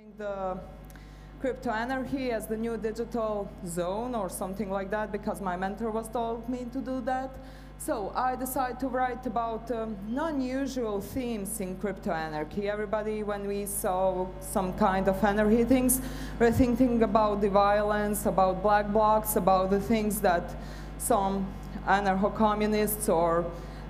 The cryptoanarchy as the new digital zone or something like that, because my mentor was told me to do that. So I decided to write about non-usual themes in cryptoanarchy. Everybody, when we saw some kind of anarchy things, we're thinking about the violence, about black blocs, about the things that some anarcho-communists or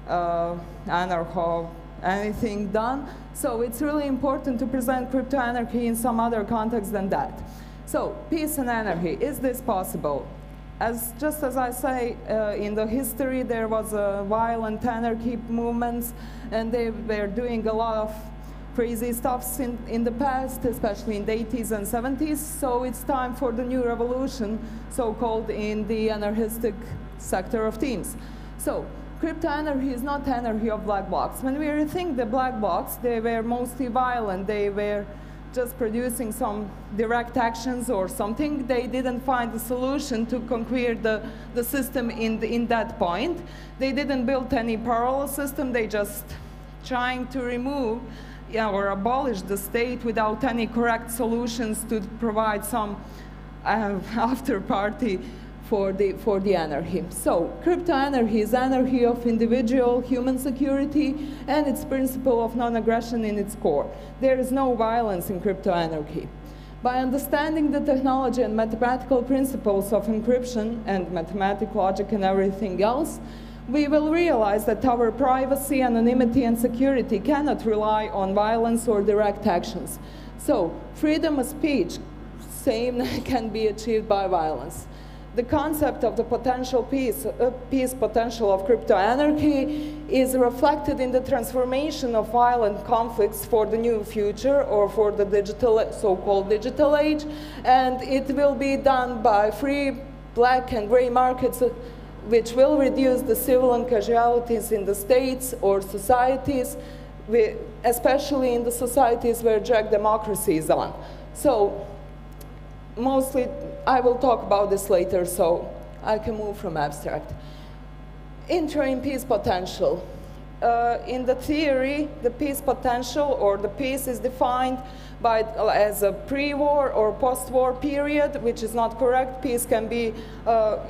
anarcho anything done. So it's really important to present cryptoanarchy in some other context than that. So peace and anarchy, is this possible? Just as I say, in the history there was a violent anarchy movements, and they were doing a lot of crazy stuff in the past, especially in the 80s and 70s. So it's time for the new revolution, so-called, in the anarchistic sector of themes. So cryptoanarchy is not anarchy of black blocs. When we rethink the black blocs, they were mostly violent. They were just producing some direct actions or something. They didn't find a solution to conquer the system in that point. They didn't build any parallel system. They just trying to remove or abolish the state without any correct solutions to provide some after party for the anarchy. So cryptoanarchy is anarchy of individual human security and its principle of non-aggression in its core. There is no violence in cryptoanarchy. By understanding the technology and mathematical principles of encryption and mathematical logic and everything else, we will realize that our privacy, anonymity, and security cannot rely on violence or direct actions. So freedom of speech, same, can be achieved by violence. The concept of the potential peace potential of cryptoanarchy is reflected in the transformation of violent conflicts for the new future or for the so-called digital age, and it will be done by free black and gray markets, which will reduce the civil casualties in the states or societies, especially in the societies where direct democracy is on. So mostly, I will talk about this later, so I can move from abstract. Interim peace potential. In the theory, the peace potential or the peace is defined as a pre-war or post-war period, which is not correct. Peace can be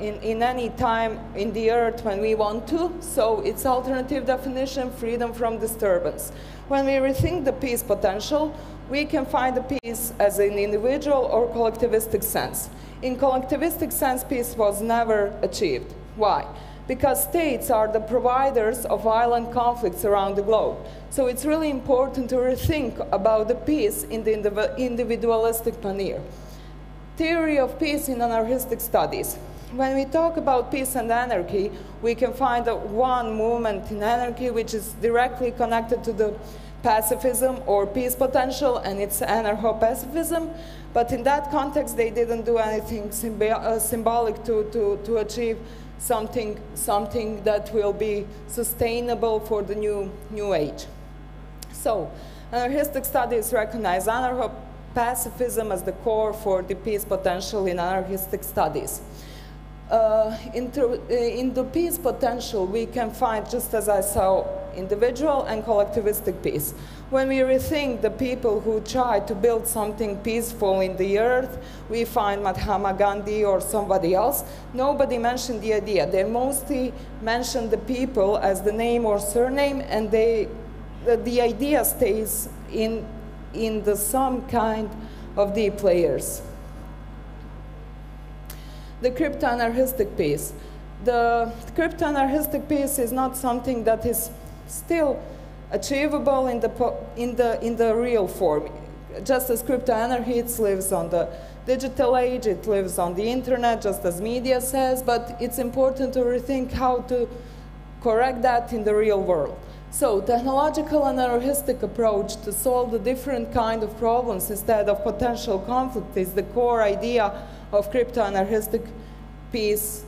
in any time in the earth when we want to. So its alternative definition, freedom from disturbance. When we rethink the peace potential, we can find the peace as an individual or collectivistic sense. In collectivistic sense, peace was never achieved. Why? Because states are the providers of violent conflicts around the globe. So it's really important to rethink about the peace in the individualistic manner. Theory of peace in anarchistic studies. When we talk about peace and anarchy, we can find one movement in anarchy which is directly connected to the pacifism or peace potential, and it's anarcho-pacifism. But in that context, they didn't do anything symbolic to achieve something that will be sustainable for the new age. So anarchistic studies recognize anarcho-pacifism as the core for the peace potential in anarchistic studies. In the peace potential, we can find, just as I saw, individual and collectivistic peace. When we rethink the people who try to build something peaceful in the earth, we find Mahatma Gandhi or somebody else. Nobody mentioned the idea. They mostly mentioned the people as the name or surname, and the idea stays in some kind of deep layers. The cryptoanarchistic peace. The cryptoanarchistic peace is not something that is still achievable in the real form. Just as cryptoanarchy, it lives on the digital age, it lives on the internet, just as media says, but it's important to rethink how to correct that in the real world. So technological and anarchistic approach to solve the different kind of problems instead of potential conflict is the core idea of cryptoanarchistic peace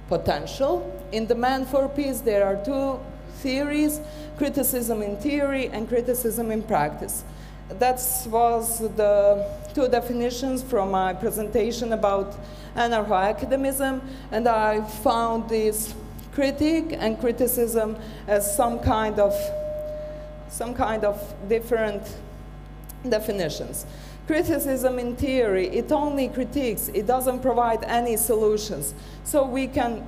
potential. In the Man for Peace, there are two theories, criticism in theory and criticism in practice. That was the two definitions from my presentation about anarcho-academism, and I found this critique and criticism as some kind of different definitions. Criticism in theory, it only critiques, it doesn't provide any solutions. So we can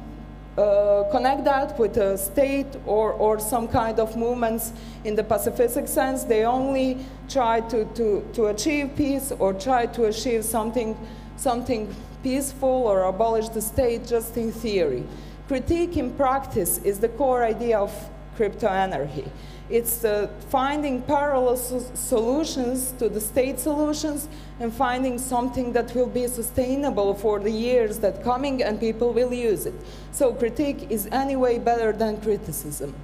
connect that with a state or some kind of movements in the pacifistic sense. They only try to achieve peace or try to achieve something peaceful or abolish the state just in theory. Critique in practice is the core idea of cryptoanarchy. It's finding parallel solutions to the state solutions and finding something that will be sustainable for the years that coming and people will use it. So critique is anyway better than criticism.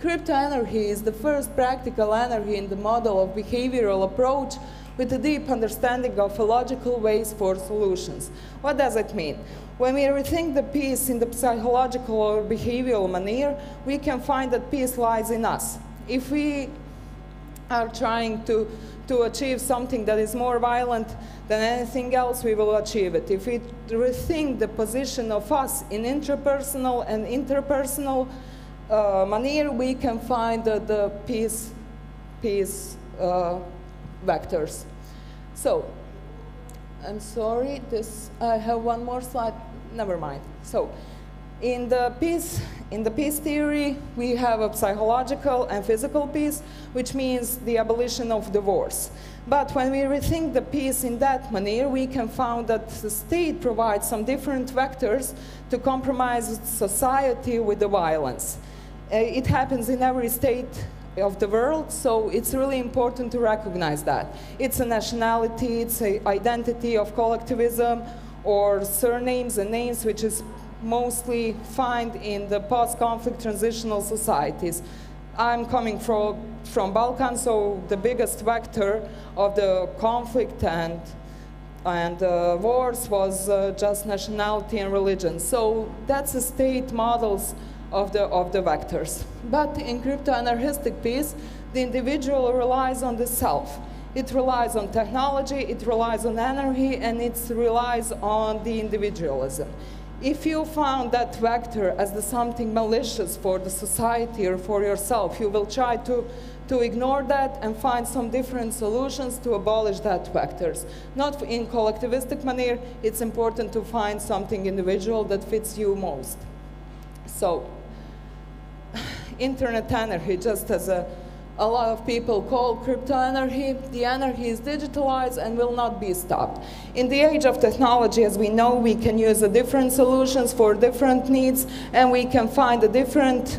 Cryptoanarchy is the first practical anarchy in the model of behavioral approach with a deep understanding of logical ways for solutions. What does it mean? When we rethink the peace in the psychological or behavioral manner, we can find that peace lies in us. If we are trying to achieve something that is more violent than anything else, we will achieve it. If we rethink the position of us in intrapersonal and interpersonal manner, we can find the peace vectors. So, I'm sorry, I have one more slide. Never mind. So, in the peace theory, we have a psychological and physical peace, which means the abolition of divorce. But when we rethink the peace in that manner, we can find that the state provides some different vectors to compromise society with the violence. It happens in every state of the world, so it's really important to recognize that. It's a nationality, it's an identity of collectivism, or surnames and names, which is mostly found in the post-conflict transitional societies. I'm coming from Balkan, so the biggest vector of the conflict and wars was just nationality and religion. So that's the state models of the vectors. But in cryptoanarchistic peace, the individual relies on the self. It relies on technology, it relies on anarchy, and it relies on the individualism. If you found that vector as something malicious for the society or for yourself, you will try to ignore that and find some different solutions to abolish that vectors. Not in collectivistic manner, it's important to find something individual that fits you most. So, internet anarchy, just as a lot of people call cryptoanarchy, the anarchy is digitalized and will not be stopped. In the age of technology, as we know, we can use different solutions for different needs, and we can find a different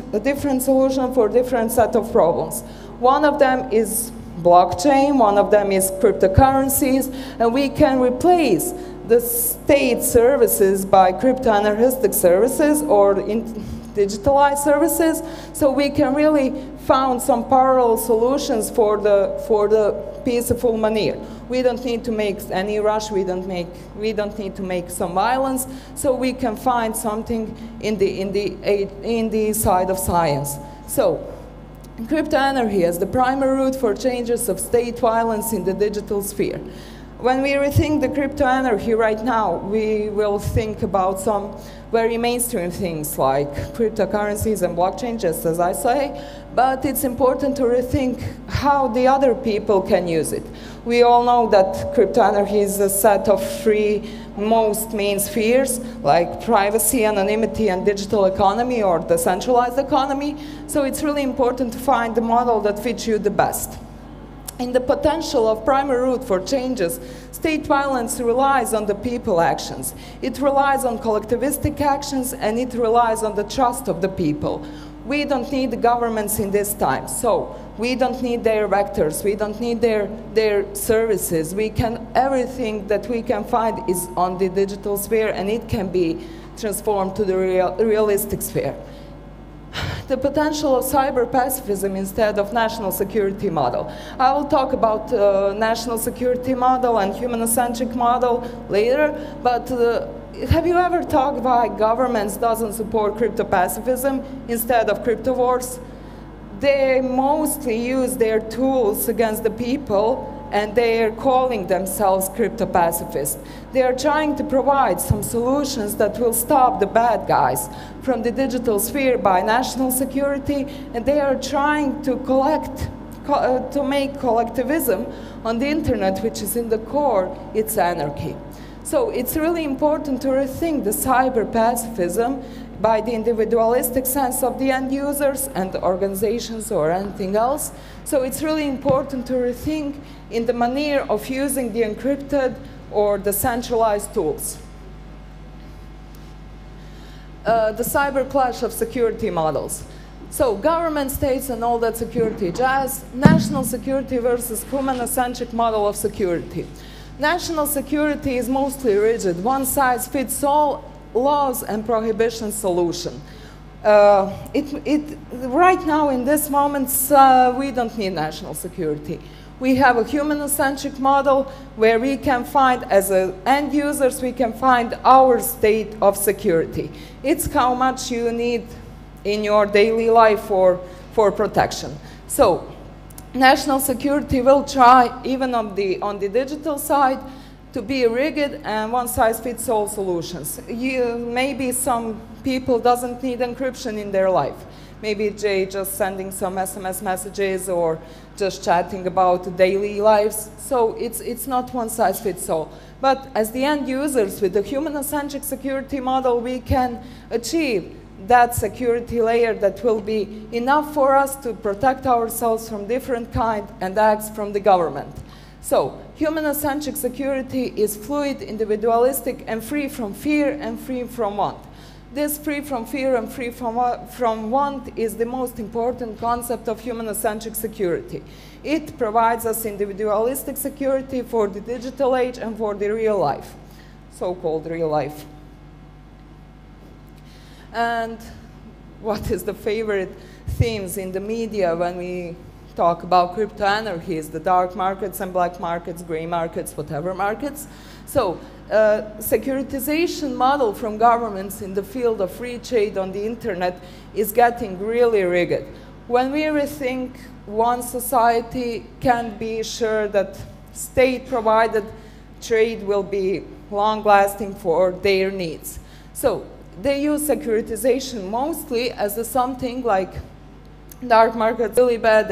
solution for different set of problems. One of them is blockchain, one of them is cryptocurrencies, and we can replace the state services by cryptoanarchistic services or digitalized services, so we can really found some parallel solutions for the peaceful manner. We don't need to make any rush, we don't need to make some violence, so we can find something in the side of science. So, cryptoanarchy as the primary route for changes of state violence in the digital sphere. When we rethink the cryptoanarchy right now, we will think about some very mainstream things like cryptocurrencies and blockchain, just as I say, but it's important to rethink how the other people can use it. We all know that cryptoanarchy is a set of three most main spheres, like privacy, anonymity, and digital economy or decentralized economy, so it's really important to find the model that fits you the best. In the potential of primary route for changes, state violence relies on the people actions. It relies on collectivistic actions, and it relies on the trust of the people. We don't need the governments in this time, so we don't need their vectors, we don't need their services. Everything that we can find is on the digital sphere, and it can be transformed to the realistic sphere. The potential of cyber pacifism instead of national security model. I will talk about national security model and human-centric model later, but have you ever talked why governments doesn't support crypto pacifism instead of crypto wars? They mostly use their tools against the people, and they are calling themselves crypto pacifists. They are trying to provide some solutions that will stop the bad guys from the digital sphere by national security, and they are trying to collect to make collectivism on the internet, which is in the core, it's anarchy. So it's really important to rethink the cyber pacifism by the individualistic sense of the end users and organizations or anything else. So it's really important to rethink in the manner of using the encrypted or the centralized tools. The cyber clash of security models. So government, states, and all that security jazz, national security versus human-centric model of security. National security is mostly rigid, one-size-fits-all laws and prohibition solution. Right now, in this moment, we don't need national security. We have a human-centric model where we can find, as end users, we can find our state of security. It's how much you need in your daily life for protection. So, national security will try, even on the digital side, to be rigid and one-size-fits-all solutions. Maybe some people doesn't need encryption in their life. Maybe they just sending some SMS messages or just chatting about daily lives. So it's not one-size-fits-all. But as the end users with the human-centric security model, we can achieve that security layer that will be enough for us to protect ourselves from different kind and acts from the government. So, human-centric security is fluid, individualistic, and free from fear and free from want. This free from fear and free from want is the most important concept of human-centric security. It provides us individualistic security for the digital age and for the real life, so-called real life. And what is the favorite themes in the media when we talk about crypto anarchies, the dark markets and black markets, gray markets, whatever markets? So, securitization model from governments in the field of free trade on the internet is getting really rigid. When we rethink one society can be sure that state-provided trade will be long-lasting for their needs. So, they use securitization mostly as something like dark markets really bad,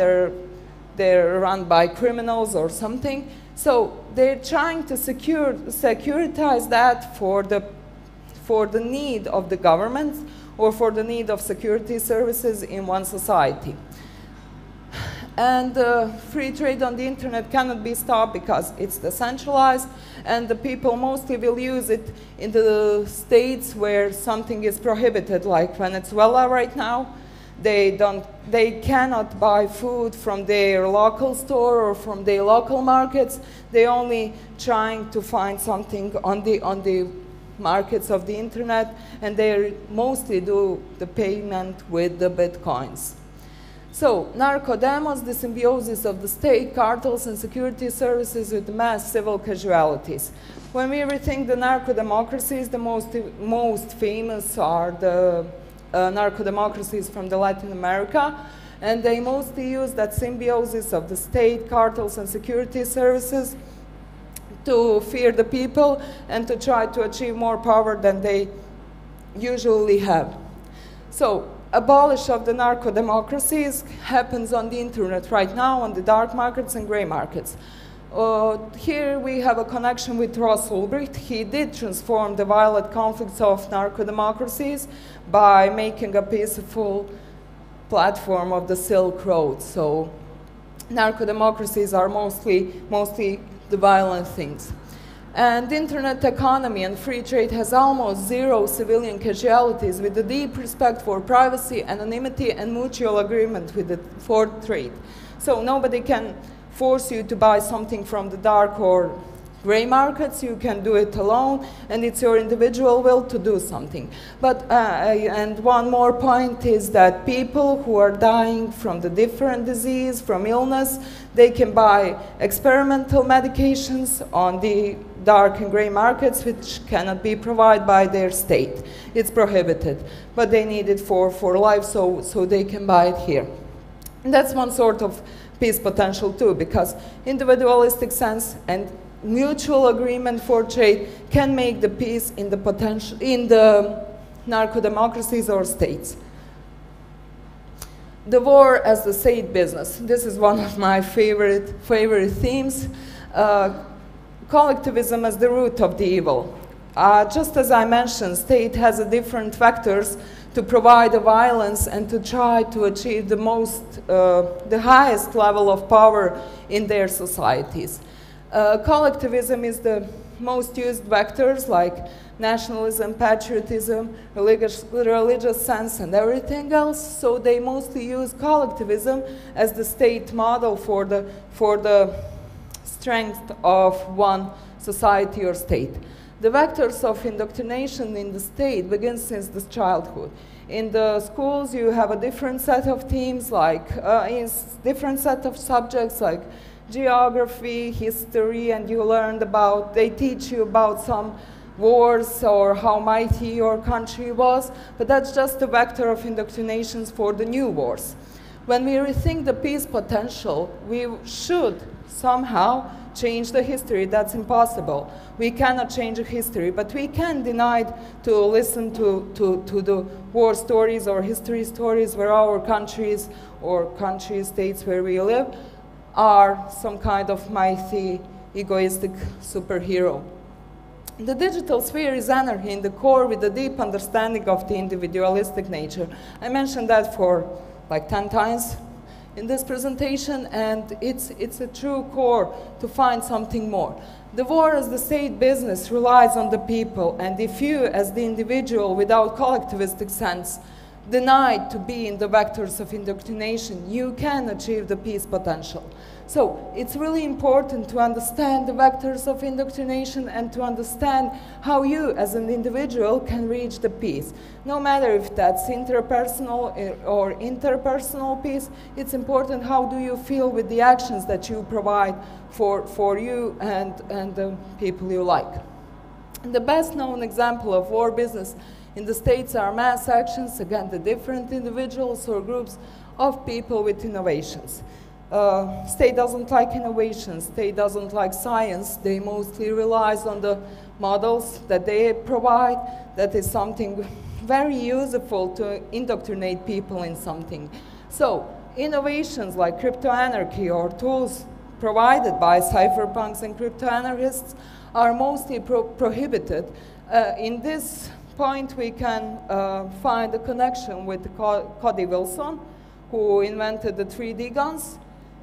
they're run by criminals or something. So they're trying to securitize that for the need of the government or for the need of security services in one society. And free trade on the internet cannot be stopped because it's decentralized, and the people mostly will use it in the states where something is prohibited, like Venezuela right now. They cannot buy food from their local store or from their local markets. They're only trying to find something on the markets of the internet, and they mostly do the payment with the bitcoins. So, narco-demos, the symbiosis of the state, cartels, and security services with mass civil casualties. When we rethink the narco-democracies, the most famous are the narco-democracies from Latin America, and they mostly use that symbiosis of the state, cartels, and security services to fear the people and to try to achieve more power than they usually have. So, abolish of the narco-democracies happens on the internet right now on the dark markets and gray markets. Here we have a connection with Ross Ulbricht. He did transform the violent conflicts of narco-democracies by making a peaceful platform of the Silk Road. So narco-democracies are mostly the violent things. And internet economy and free trade has almost zero civilian casualties with a deep respect for privacy, anonymity, and mutual agreement for trade. So nobody can force you to buy something from the dark or gray markets. You can do it alone, and it's your individual will to do something. But, and one more point is that people who are dying from the different disease, from illness, they can buy experimental medications on the dark and gray markets, which cannot be provided by their state. It's prohibited, but they need it for life, so they can buy it here. And that's one sort of peace potential too, because individualistic sense and mutual agreement for trade can make the peace in the narco-democracies or states. The war as the state business. This is one of my favorite themes. Collectivism as the root of the evil. Just as I mentioned, state has a different vectors to provide the violence and to try to achieve the highest level of power in their societies. Collectivism is the most used vectors like nationalism, patriotism, religious sense, and everything else. So they mostly use collectivism as the state model for the strength of one society or state. The vectors of indoctrination in the state begin since the childhood. In the schools, you have a different set of themes, like different set of subjects like geography, history, and you learned about, they teach you about some wars or how mighty your country was, but that's just a vector of indoctrinations for the new wars. When we rethink the peace potential, we should somehow change the history. That's impossible. We cannot change the history, but we can deny to listen to the war stories or history stories where our countries or country states where we live are some kind of mighty, egoistic superhero. The digital sphere is anarchy in the core with a deep understanding of the individualistic nature. I mentioned that for like 10 times in this presentation, and it's a true core to find something more. The war as the state business relies on the people, and if you, as the individual without collectivistic sense, denied to be in the vectors of indoctrination, you can achieve the peace potential. So it's really important to understand the vectors of indoctrination and to understand how you as an individual can reach the peace. No matter if that's interpersonal or interpersonal peace, it's important how do you feel with the actions that you provide for you and the people you like. And the best known example of war business in the states are mass actions against the different individuals or groups of people with innovations. State doesn't like innovations, state doesn't like science, they mostly relies on the models that they provide. That is something very useful to indoctrinate people in something. So innovations like cryptoanarchy or tools provided by cypherpunks and cryptoanarchists are mostly prohibited. In this point we can find a connection with Cody Wilson, who invented the 3D guns,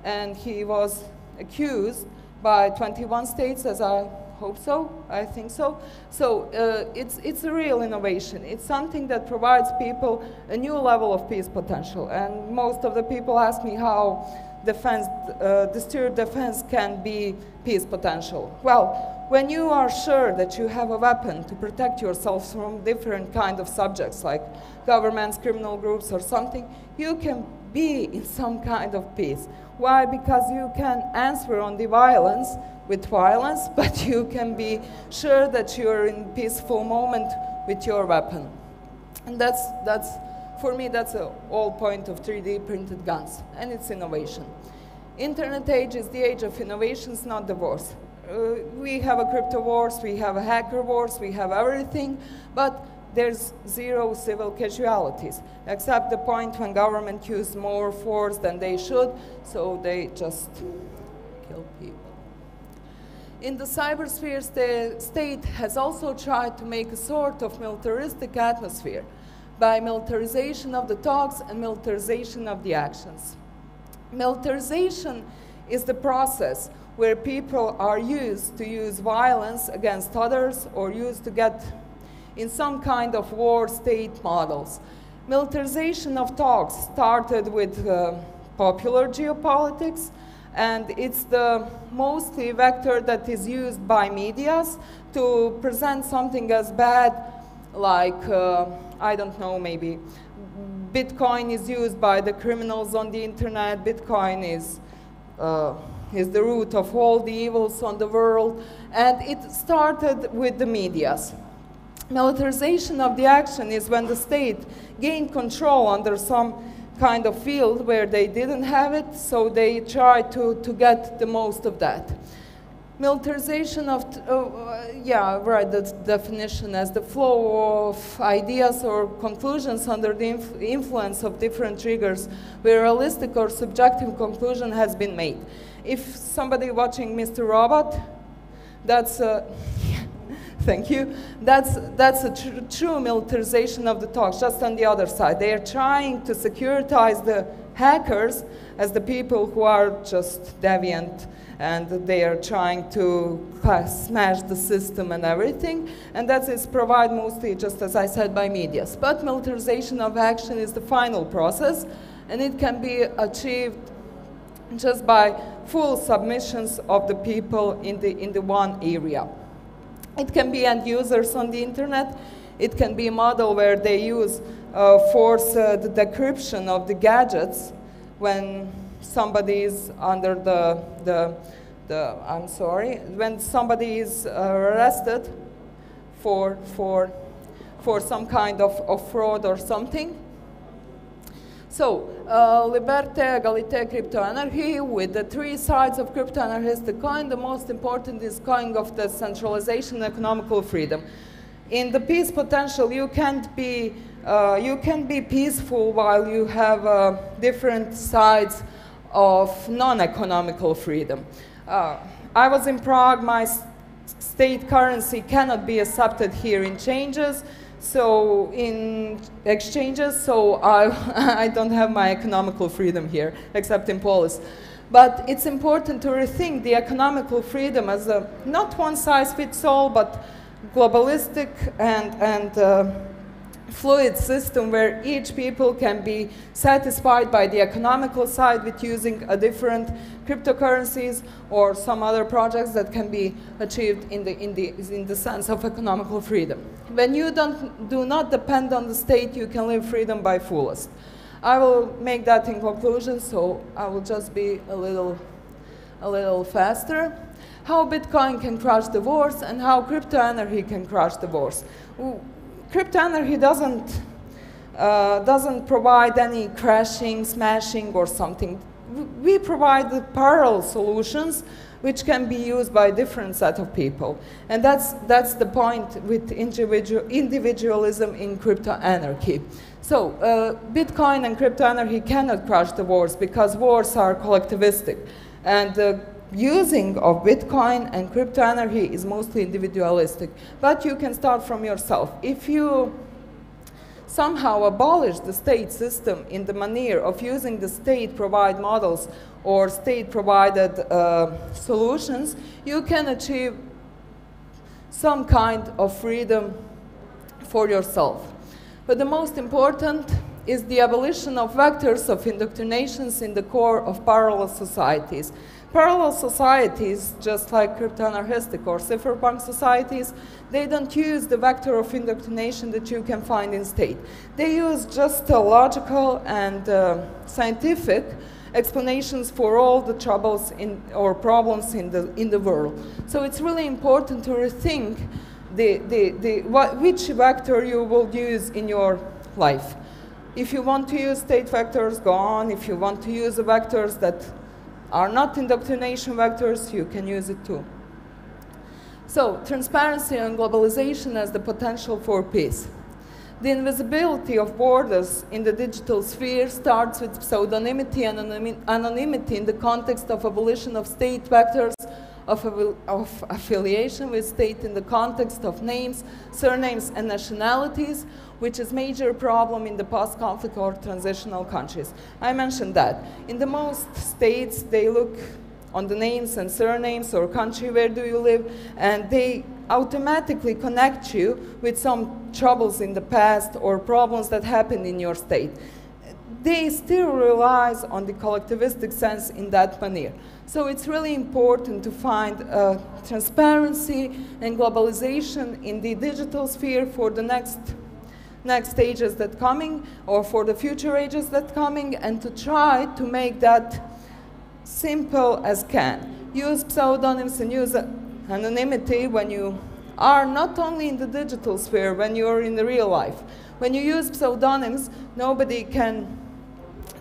and he was accused by 21 states, as I hope so, I think so. So it's a real innovation. It's something that provides people a new level of peace potential. And most of the people ask me how distributed defense can be peace potential. Well, when you are sure that you have a weapon to protect yourself from different kind of subjects like governments, criminal groups or something, you can be in some kind of peace. Why? Because you can answer on the violence with violence, but you can be sure that you're in a peaceful moment with your weapon. And for me, that's the whole point of 3D printed guns, and it's innovation. Internet age is the age of innovations, not the wars. We have a crypto wars, we have a hacker wars, we have everything, but there's zero civil casualties, except the point when government used more force than they should, so they just kill people. In the cybersphere, the state has also tried to make a sort of militaristic atmosphere by militarization of the talks and militarization of the actions. Militarization is the process where people are used to use violence against others or used to get in some kind of war state models. Militarization of talks started with popular geopolitics, and it's the mostly vector that is used by medias to present something as bad like, I don't know, maybe Bitcoin is used by the criminals on the internet, Bitcoin is the root of all the evils on the world, and it started with the medias. Militarization of the action is when the state gained control under some kind of field where they didn't have it, so they try to get the most of that. Militarization of, yeah, right, the definition as the flow of ideas or conclusions under the influence of different triggers where realistic or subjective conclusion has been made. If somebody watching Mr. Robot, that's thank you. That's a true militarization of the talks, just on the other side. They are trying to securitize the hackers as the people who are just deviant, and they are trying to smash the system and everything, and that is provided mostly, just as I said, by medias. But militarization of action is the final process, and it can be achieved just by full submissions of the people in the one area. It can be end users on the internet. It can be a model where they use force the decryption of the gadgets when somebody is under when somebody is arrested for some kind of fraud or something. So, liberté, égalité, cryptoanarchy, with the three sides of cryptoanarchistic coin, the most important is coin of the centralization and economical freedom. In the peace potential, you can be peaceful while you have different sides of non-economical freedom. I was in Prague. My state currency cannot be accepted here in changes. So in exchanges, so I don't have my economical freedom here, except in Polis. But it's important to rethink the economical freedom as a not one-size-fits-all, but globalistic and fluid system where each people can be satisfied by the economical side with using a different cryptocurrencies or some other projects that can be achieved in the sense of economical freedom. When you do not depend on the state, you can live freedom by fullest. I will make that in conclusion, so I will just be a little faster. How Bitcoin can crush the wars and how cryptoanarchy can crush the wars. Cryptoanarchy doesn't provide any crashing, smashing, or something. We provide the parallel solutions which can be used by a different set of people. And that's the point with individualism in cryptoanarchy. So Bitcoin and cryptoanarchy cannot crush the wars because wars are collectivistic. And the using of Bitcoin and cryptoanarchy is mostly individualistic. But you can start from yourself. If you somehow abolish the state system in the manner of using the state-provided models or state-provided solutions, you can achieve some kind of freedom for yourself. But the most important is the abolition of vectors of indoctrinations in the core of parallel societies. Parallel societies, just like cryptoanarchistic or cypherpunk societies, they don't use the vector of indoctrination that you can find in state. They use just logical and scientific explanations for all the troubles or problems in the world. So it's really important to rethink which vector you will use in your life. If you want to use state vectors, go on. If you want to use the vectors that are not indoctrination vectors, you can use it too. So, transparency and globalization as the potential for peace. The invisibility of borders in the digital sphere starts with pseudonymity and anonymity in the context of abolition of state vectors, of affiliation with state in the context of names, surnames, and nationalities, which is a major problem in the post-conflict or transitional countries. I mentioned that. In the most states, they look on the names and surnames or country where do you live, and they automatically connect you with some troubles in the past or problems that happened in your state. They still rely on the collectivistic sense in that manner. So it's really important to find transparency and globalization in the digital sphere for the next stages that coming, or for the future ages that coming, and to try to make that simple as can. Use pseudonyms and use anonymity when you are not only in the digital sphere, when you are in the real life. When you use pseudonyms, nobody can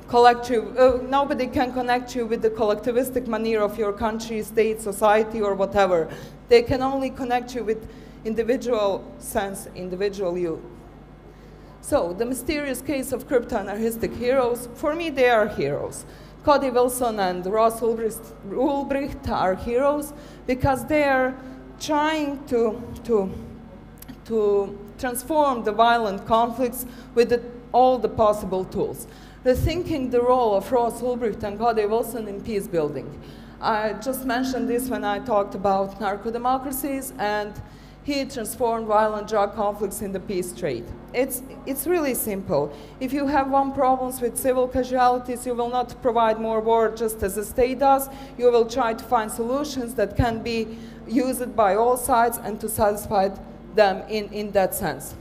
nobody can connect you with the collectivistic manner of your country, state, society, or whatever. They can only connect you with individual sense, individual you. So, the mysterious case of cryptoanarchistic heroes, for me they are heroes. Cody Wilson and Ross Ulbricht are heroes because they are trying to transform the violent conflicts with all the possible tools. Rethinking the role of Ross Ulbricht and Cody Wilson in peace building. I just mentioned this when I talked about narco-democracies, and he transformed violent drug conflicts in the peace trade. It's really simple. If you have one problem with civil casualties, you will not provide more war just as the state does. You will try to find solutions that can be used by all sides and to satisfy them in that sense.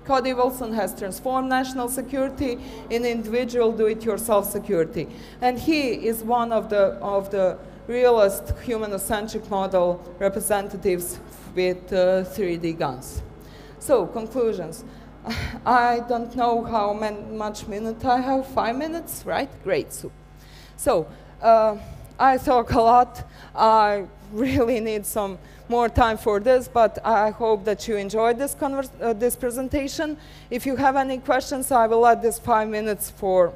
Cody Wilson has transformed national security in individual do-it-yourself security. And he is one of the realist human-centric model representatives with 3D guns. So, conclusions. I don't know how much minute I have, 5 minutes, right? Great. So I talk a lot. I really need some more time for this, but I hope that you enjoyed this presentation. If you have any questions, I will add this 5 minutes for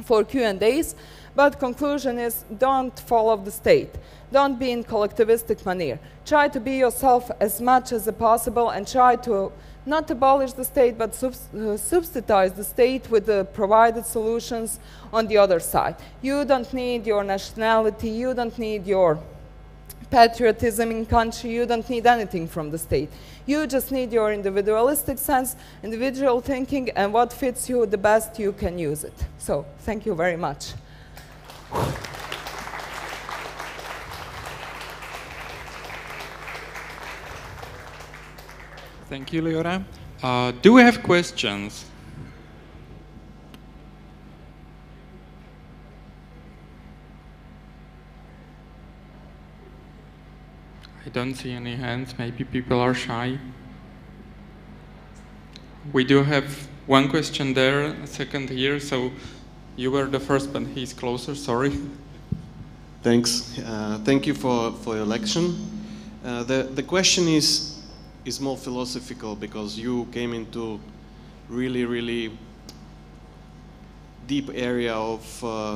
Q&As. But conclusion is, don't follow the state. Don't be in collectivistic manner. Try to be yourself as much as possible and try to not abolish the state, but substitute the state with the provided solutions on the other side. You don't need your nationality, you don't need your patriotism in country, you don't need anything from the state. You just need your individualistic sense, individual thinking, and what fits you the best, you can use it. So, thank you very much. Thank you, Liora. Do we have questions? I don't see any hands. Maybe people are shy. We do have one question there, a second here. So you were the first, but he's closer. Sorry. Thanks. Thank you for your lecture. The question is more philosophical, because you came into really deep area of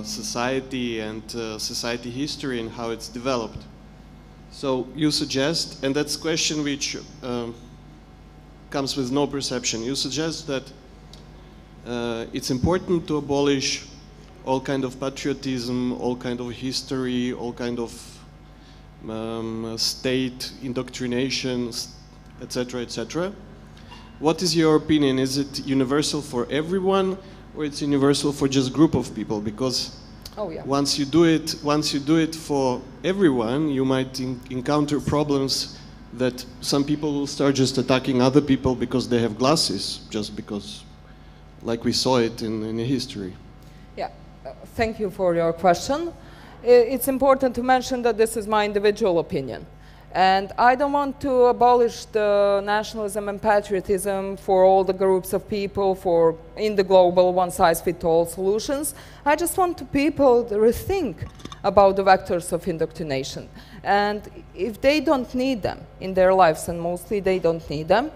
society and society history and how it's developed. So you suggest, and that's a question which comes with no perception, you suggest that it's important to abolish all kind of patriotism, all kind of history, all kind of state indoctrination, etc., etc. What is your opinion? Is it universal for everyone, or it's universal for just group of people? Because once you do it for everyone, you might encounter problems that some people will start just attacking other people because they have glasses, just because, like we saw it in history. Yeah, thank you for your question. It's important to mention that this is my individual opinion. And I don't want to abolish the nationalism and patriotism for all the groups of people in the global one-size-fits-all solutions. I just want people to rethink about the vectors of indoctrination. And if they don't need them in their lives, and mostly they don't need them,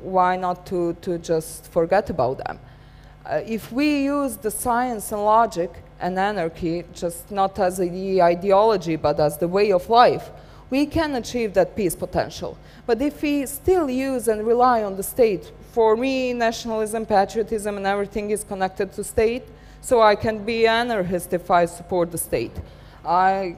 why not to just forget about them? If we use the science and logic and anarchy just not as the ideology, but as the way of life, we can achieve that peace potential. But if we still use and rely on the state, for me, nationalism, patriotism, and everything is connected to state, so I can be anarchist if I support the state. I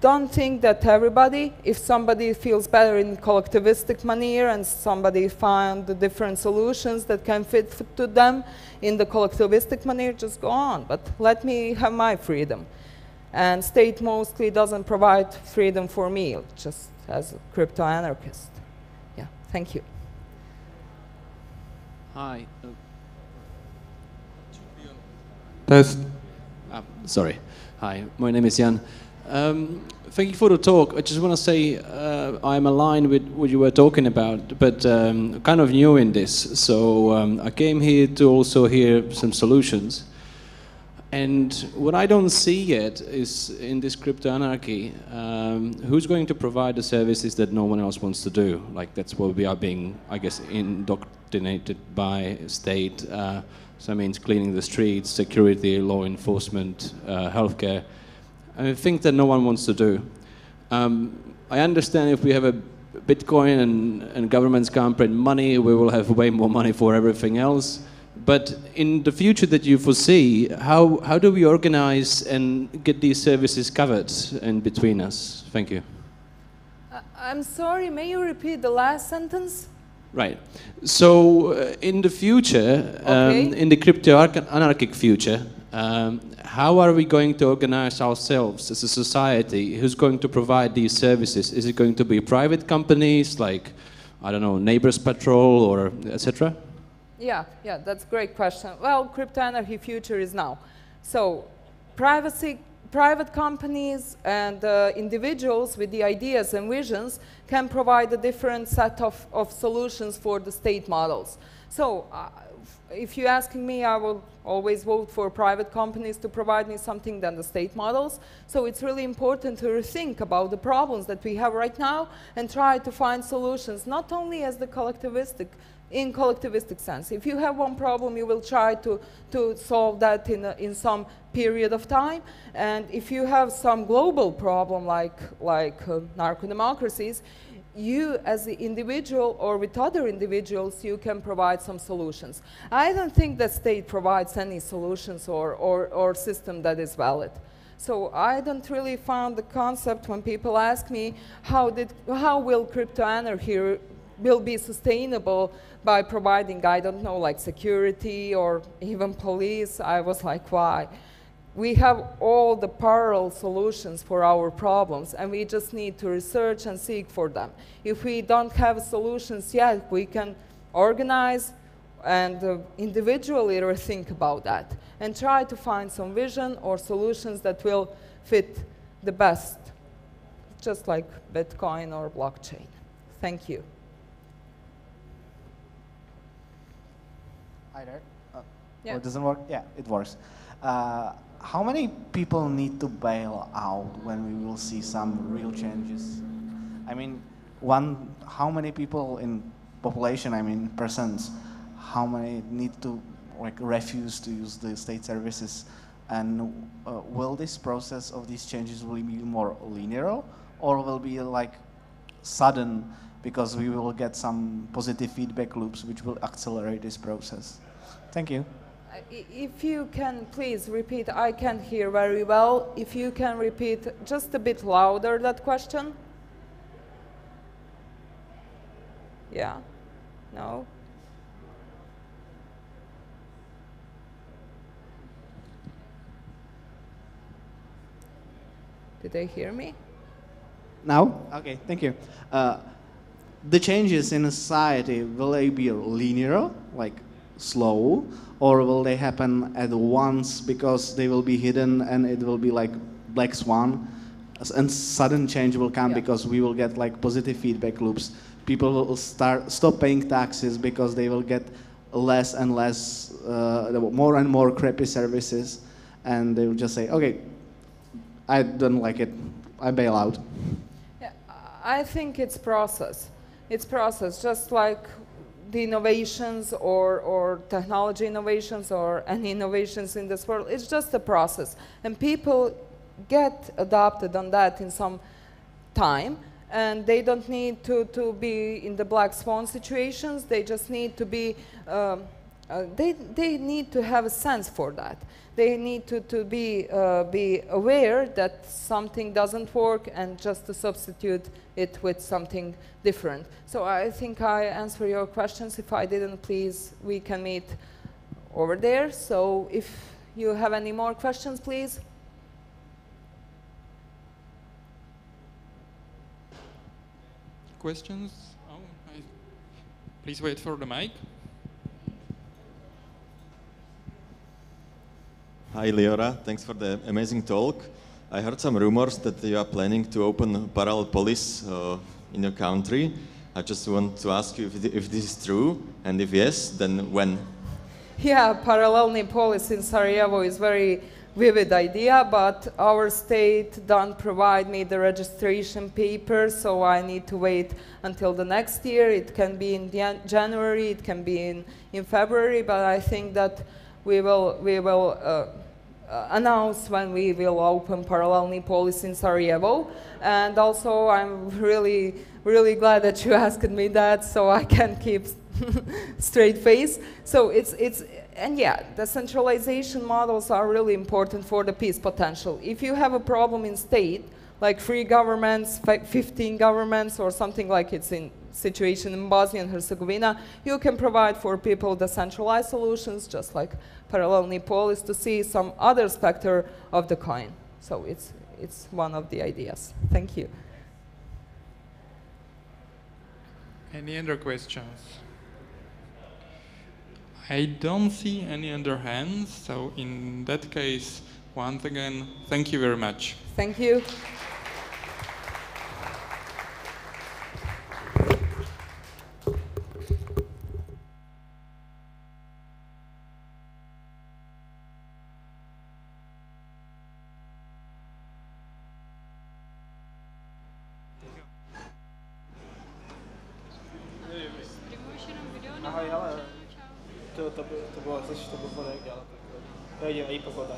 don't think that everybody, if somebody feels better in collectivistic manner and somebody find the different solutions that can fit to them in the collectivistic manner, just go on. But let me have my freedom. And state mostly doesn't provide freedom for me, just as a crypto-anarchist. Yeah, thank you. Hi. Sorry. Hi, my name is Jan. Thank you for the talk. I just want to say I'm aligned with what you were talking about, but kind of new in this. So I came here to also hear some solutions. And what I don't see yet is, in this crypto anarchy, who's going to provide the services that no one else wants to do? Like, that's what we are being, I guess, indoctrinated by state. So that means cleaning the streets, security, law enforcement, healthcare. I think that no one wants to do. I understand if we have a Bitcoin and governments can't print money, we will have way more money for everything else. But in the future that you foresee, how do we organize and get these services covered in between us? Thank you. I'm sorry, may you repeat the last sentence? Right. So in the future, in the crypto-anarchic future, how are we going to organize ourselves as a society? Who's going to provide these services? Is it going to be private companies like, I don't know, Neighbors Patrol or etc.? Yeah, that's a great question. Well, crypto anarchy future is now. So private companies and individuals with the ideas and visions can provide a different set of solutions for the state models. So if you're asking me, I will always vote for private companies to provide me something than the state models. So it's really important to rethink about the problems that we have right now and try to find solutions, not only as the in collectivistic sense. If you have one problem, you will try to solve that in some period of time. And if you have some global problem like narco-democracies, you as the individual or with other individuals, you can provide some solutions. I don't think the state provides any solutions or system that is valid. So I don't really find the concept when people ask me how will crypto anarchy will be sustainable by providing, I don't know, like security or even police. I was like, why? We have all the parallel solutions for our problems, and we just need to research and seek for them. If we don't have solutions yet, we can organize and individually rethink about that and try to find some vision or solutions that will fit the best, just like Bitcoin or blockchain. Thank you. Hi there. Yeah. Oh, it doesn't work? Yeah, it works. How many people need to bail out when we will see some real changes? I mean, how many people in population, I mean percents, how many need to refuse to use the state services? And will this process of these changes will be more linear or will be like sudden because we will get some positive feedback loops which will accelerate this process? Thank you. If you can please repeat, I can't hear very well. If you can repeat just a bit louder that question. Yeah? No? Did they hear me? Now? Okay, thank you. The changes in society, will they be linear, like slow, or will they happen at once because they will be hidden and it will be like black swan and sudden change will come because we will get like positive feedback loops. People will stop paying taxes because they will get less and less, more and more crappy services, and they will just say, okay, I don't like it, I bail out. Yeah, I think it's process. It's process, just like the innovations or technology innovations or any innovations in this world. It's just a process. And people get adopted on that in some time. And they don't need to be in the black swan situations. They just need to be, they need to have a sense for that. They need to be aware that something doesn't work and just to substitute it with something different. So I think I answer your questions. If I didn't, please, we can meet over there. So if you have any more questions, please. Questions? Oh, please wait for the mic. Hi, Liora. Thanks for the amazing talk. I heard some rumors that you are planning to open parallel police in your country. I just want to ask you if this is true, and if yes, then when? Yeah, parallelny police in Sarajevo is very vivid idea, but our state don't provide me the registration papers, so I need to wait until the next year. It can be in January, it can be in February, but I think that we will announce when we will open parallel polis in Sarajevo. And also I'm really glad that you asked me that, so I can keep straight face. So and yeah, the centralization models are really important for the peace potential. If you have a problem in state, like 3 governments, 15 governments, or something like it's in situation in Bosnia and Herzegovina, you can provide for people the centralized solutions, just like parallel polis, to see some other specter of the coin. So it's one of the ideas. Thank you. Any other questions? I don't see any other hands, so in that case, once again, thank you very much. Thank you. Ahoj, hele, to bylo, to bylo kolegiál. Jo, dělají pogoda.